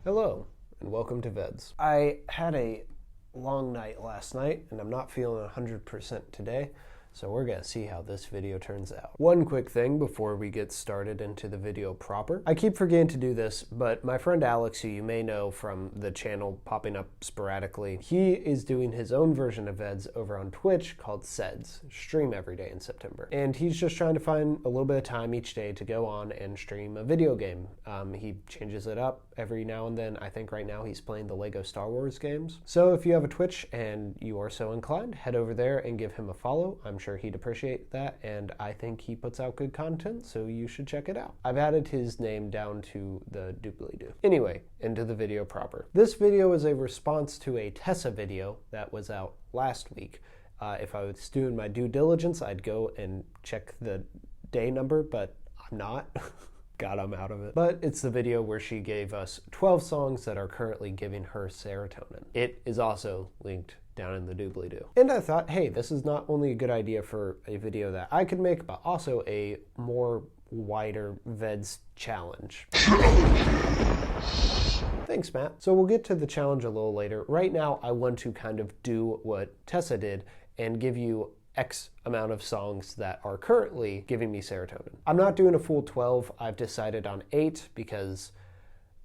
Hello, and welcome to VEDS. I had a long night last night, and I'm not feeling 100% today, so we're gonna see how this video turns out. One quick thing before we get started into the video proper. I keep forgetting to do this, but my friend Alex, who you may know from the channel popping up sporadically, he is doing his own version of VEDS over on Twitch called SEDS, stream every day in September. And he's just trying to find a little bit of time each day to go on and stream a video game. He changes it up every now and then. I think right now he's playing the Lego Star Wars games. So if you have a Twitch and you are so inclined, head over there and give him a follow. I'm sure he'd appreciate that, and I think he puts out good content, so you should check it out. I've added his name down to the doobly-doo. Anyway, into the video proper. This video is a response to a Tessa video that was out last week. If I was doing my due diligence, I'd go and check the day number, but I'm not. God, I'm out of it. But it's the video where she gave us 12 songs that are currently giving her serotonin. It is also linked down in the doobly-doo. And I thought, hey, this is not only a good idea for a video that I could make, but also a more wider VEDS challenge. Thanks, Matt. So we'll get to the challenge a little later. Right now, I want to kind of do what Tessa did and give you X amount of songs that are currently giving me serotonin. I'm not doing a full 12. I've decided on 8 because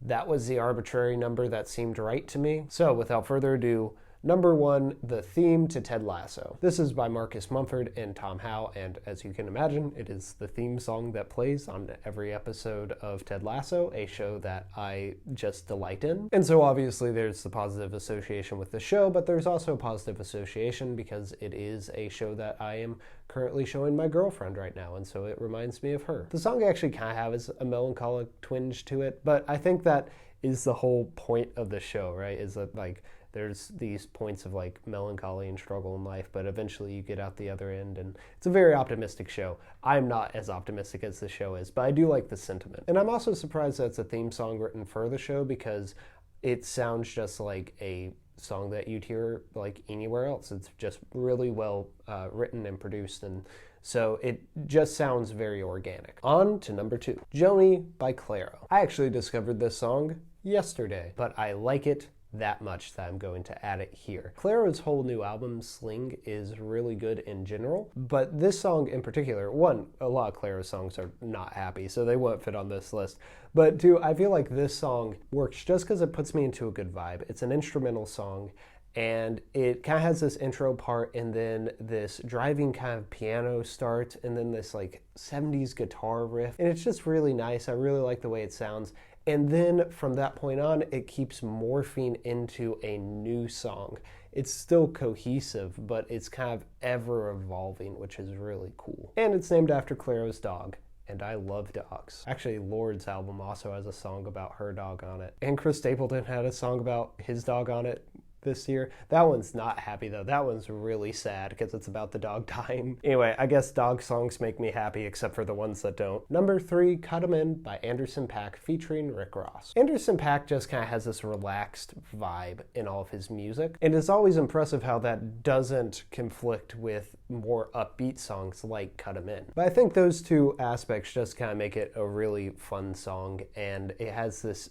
that was the arbitrary number that seemed right to me. So without further ado, number 1, the theme to Ted Lasso. This is by Marcus Mumford and Tom Howe, and as you can imagine, it is the theme song that plays on every episode of Ted Lasso, a show that I just delight in. And so obviously there's the positive association with the show, but there's also a positive association because it is a show that I am currently showing my girlfriend right now, and so it reminds me of her. The song actually kind of has a melancholic twinge to it, but I think that is the whole point of the show, right? Is that like there's these points of like melancholy and struggle in life, but eventually you get out the other end, and it's a very optimistic show. I'm not as optimistic as the show is, but I do like the sentiment. And I'm also surprised that it's a theme song written for the show because it sounds just like a song that you'd hear like anywhere else. It's just really well written and produced, and so it just sounds very organic. On to number 2, Joni by Clairo. I actually discovered this song yesterday, but I like it that much that I'm going to add it here. Clairo's whole new album, Sling, is really good in general, but this song in particular, one, a lot of Clairo's songs are not happy, so they won't fit on this list, but two, I feel like this song works just because it puts me into a good vibe. It's an instrumental song, and it kind of has this intro part, and then this driving kind of piano start, and then this like 70s guitar riff, and it's just really nice. I really like the way it sounds. And then from that point on, it keeps morphing into a new song. It's still cohesive, but it's kind of ever evolving, which is really cool. And it's named after Clairo's dog, and I love dogs. Actually, Lord's album also has a song about her dog on it. And Chris Stapleton had a song about his dog on it this year. That one's not happy though. That one's really sad because it's about the dog dying. Anyway, I guess dog songs make me happy except for the ones that don't. Number 3, Cut 'Em In by Anderson .Paak featuring Rick Ross. Anderson .Paak just kind of has this relaxed vibe in all of his music, and it's always impressive how that doesn't conflict with more upbeat songs like Cut 'Em In. But I think those two aspects just kind of make it a really fun song, and it has this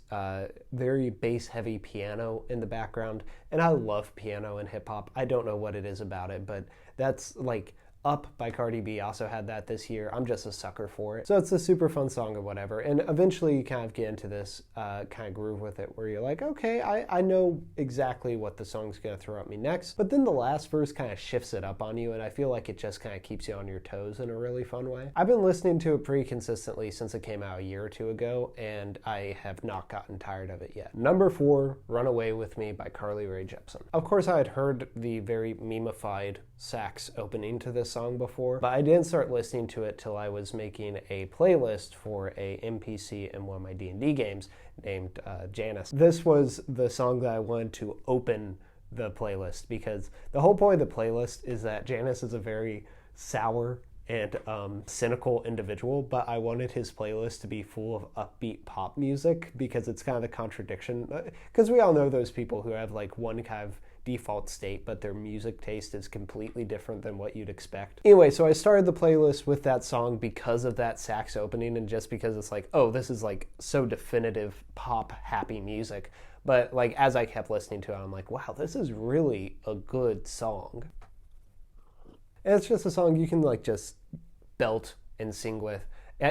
very bass heavy piano in the background, and I love piano and hip hop. I don't know what it is about it, but that's like Up by Cardi B also had that this year. I'm just a sucker for it. So it's a super fun song or whatever. And eventually you kind of get into this kind of groove with it where you're like, okay, I know exactly what the song's gonna throw at me next. But then the last verse kind of shifts it up on you, and I feel like it just kind of keeps you on your toes in a really fun way. I've been listening to it pretty consistently since it came out a year or two ago, and I have not gotten tired of it yet. Number 4, Run Away With Me by Carly Rae Jepsen. Of course, I had heard the very meme-ified sax opening to this song before, but I didn't start listening to it till I was making a playlist for a NPC in one of my D&D games named Janice. This was the song that I wanted to open the playlist because the whole point of the playlist is that Janice is a very sour and cynical individual, but I wanted his playlist to be full of upbeat pop music because it's kind of the contradiction, because we all know those people who have like one kind of default state, but their music taste is completely different than what you'd expect. Anyway, so I started the playlist with that song because of that sax opening and just because it's like, oh, this is like so definitive pop happy music. But like as I kept listening to it, I'm like, wow, this is really a good song. And it's just a song you can like just belt and sing with.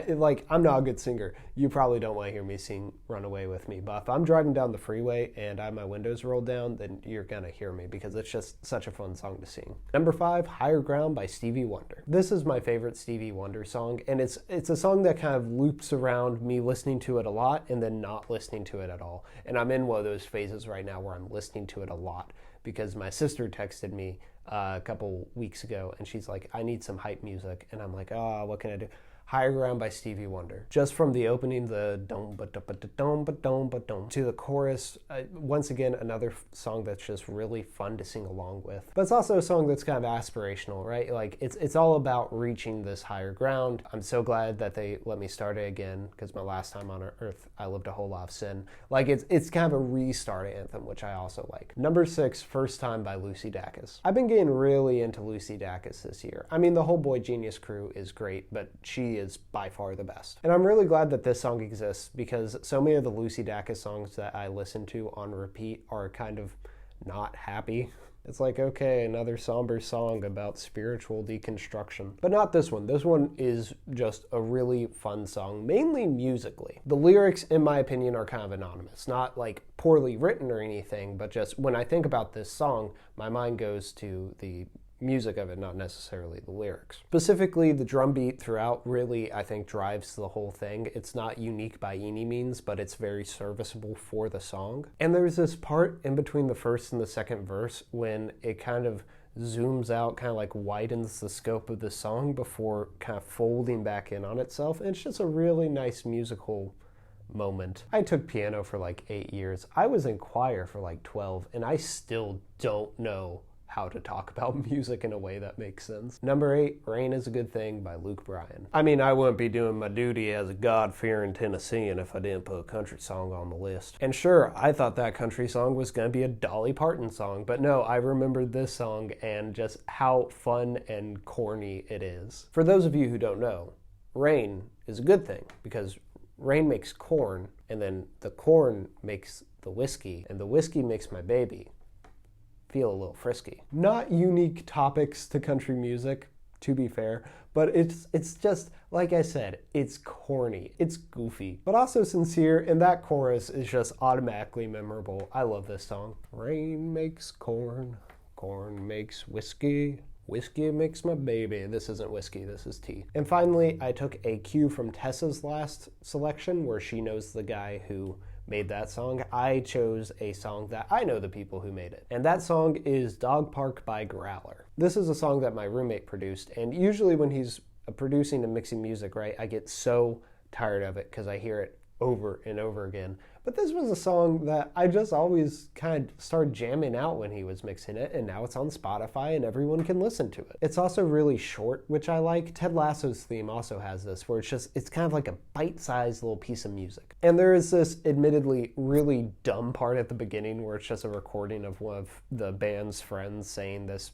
Like, I'm not a good singer. You probably don't want to hear me sing Run Away With Me, but if I'm driving down the freeway and I have my windows rolled down, then you're gonna hear me because it's just such a fun song to sing. Number 5, Higher Ground by Stevie Wonder. This is my favorite Stevie Wonder song, and it's a song that kind of loops around me listening to it a lot and then not listening to it at all. And I'm in one of those phases right now where I'm listening to it a lot because my sister texted me a couple weeks ago and she's like, I need some hype music. And I'm like, oh, what can I do? Higher Ground by Stevie Wonder. Just from the opening, the dum ba dum ba dum ba dum ba dum to the chorus, once again another song that's just really fun to sing along with. But it's also a song that's kind of aspirational, right? Like it's all about reaching this higher ground. I'm so glad that they let me start it again because my last time on Earth I lived a whole lot of sin. Like it's kind of a restart anthem, which I also like. Number 6, First Time by Lucy Dacus. I've been getting really into Lucy Dacus this year. I mean, the whole Boy Genius crew is great, but she is by far the best. And I'm really glad that this song exists because so many of the Lucy Dacus songs that I listen to on repeat are kind of not happy. It's like, okay, another somber song about spiritual deconstruction. But not this one. This one is just a really fun song, mainly musically. The lyrics, in my opinion, are kind of anonymous. Not like poorly written or anything, but just when I think about this song, my mind goes to the music of it, not necessarily the lyrics. Specifically, the drum beat throughout really, I think, drives the whole thing. It's not unique by any means, but it's very serviceable for the song. And there's this part in between the first and the second verse when it kind of zooms out, kind of like widens the scope of the song before kind of folding back in on itself. And it's just a really nice musical moment. I took piano for like 8 years. I was in choir for like 12, and I still don't know how to talk about music in a way that makes sense. Number 8, Rain is a Good Thing by Luke Bryan. I mean, I wouldn't be doing my duty as a God-fearing Tennessean if I didn't put a country song on the list. And sure, I thought that country song was gonna be a Dolly Parton song, but no, I remembered this song and just how fun and corny it is. For those of you who don't know, rain is a good thing because rain makes corn, and then the corn makes the whiskey, and the whiskey makes my baby feel a little frisky. Not unique topics to country music, to be fair, but it's just, like I said, it's corny, it's goofy, but also sincere, and that chorus is just automatically memorable. I love this song. Rain makes corn, corn makes whiskey, whiskey makes my baby. This isn't whiskey, this is tea. And finally, I took a cue from Tessa's last selection where she knows the guy who made that song. I chose a song that I know the people who made it. And that song is Dog Park by Growler. This is a song that my roommate produced, and usually when he's producing and mixing music, right, I get so tired of it because I hear it over and over again. But this was a song that I just always kind of started jamming out when he was mixing it, and now it's on Spotify and everyone can listen to it. It's also really short, which I like. Ted Lasso's theme also has this, where it's kind of like a bite-sized little piece of music. And there is this admittedly really dumb part at the beginning where it's just a recording of one of the band's friends saying this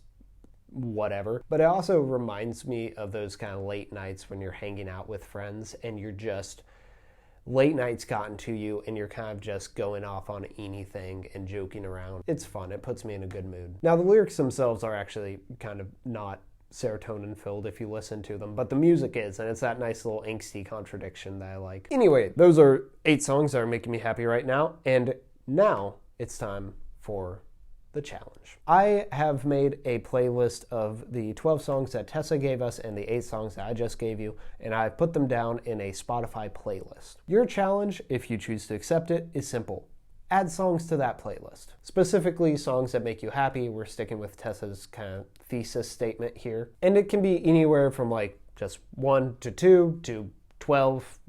whatever. But it also reminds me of those kind of late nights when you're hanging out with friends and you're just late night's gotten to you and you're kind of just going off on anything and joking around. It's fun. It puts me in a good mood. Now, the lyrics themselves are actually kind of not serotonin filled if you listen to them, but the music is, and it's that nice little angsty contradiction that I like. Anyway, those are 8 songs that are making me happy right now, and now it's time for the challenge. I have made a playlist of the 12 songs that Tessa gave us and the 8 songs that I just gave you, and I've put them down in a Spotify playlist. Your challenge, if you choose to accept it, is simple. Add songs to that playlist. Specifically, songs that make you happy. We're sticking with Tessa's kind of thesis statement here. And it can be anywhere from like just 1 to 2 to 12,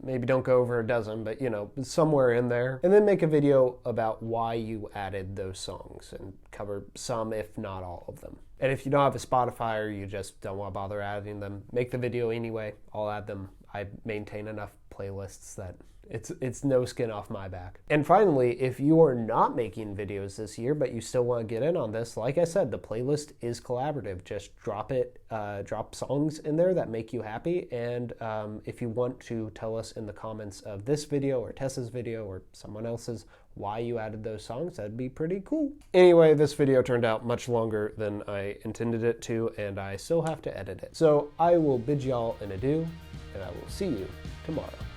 maybe don't go over a dozen, but somewhere in there. And then make a video about why you added those songs and cover some, if not all of them. And if you don't have a Spotify or you just don't want to bother adding them, make the video anyway. I'll add them. I maintain enough playlists that it's no skin off my back. And finally, if you are not making videos this year, but you still want to get in on this, like I said, the playlist is collaborative. Just drop songs in there that make you happy. And if you want to tell us in the comments of this video or Tessa's video or someone else's why you added those songs, that'd be pretty cool. Anyway, this video turned out much longer than I intended it to, and I still have to edit it. So I will bid y'all an adieu, and I will see you tomorrow.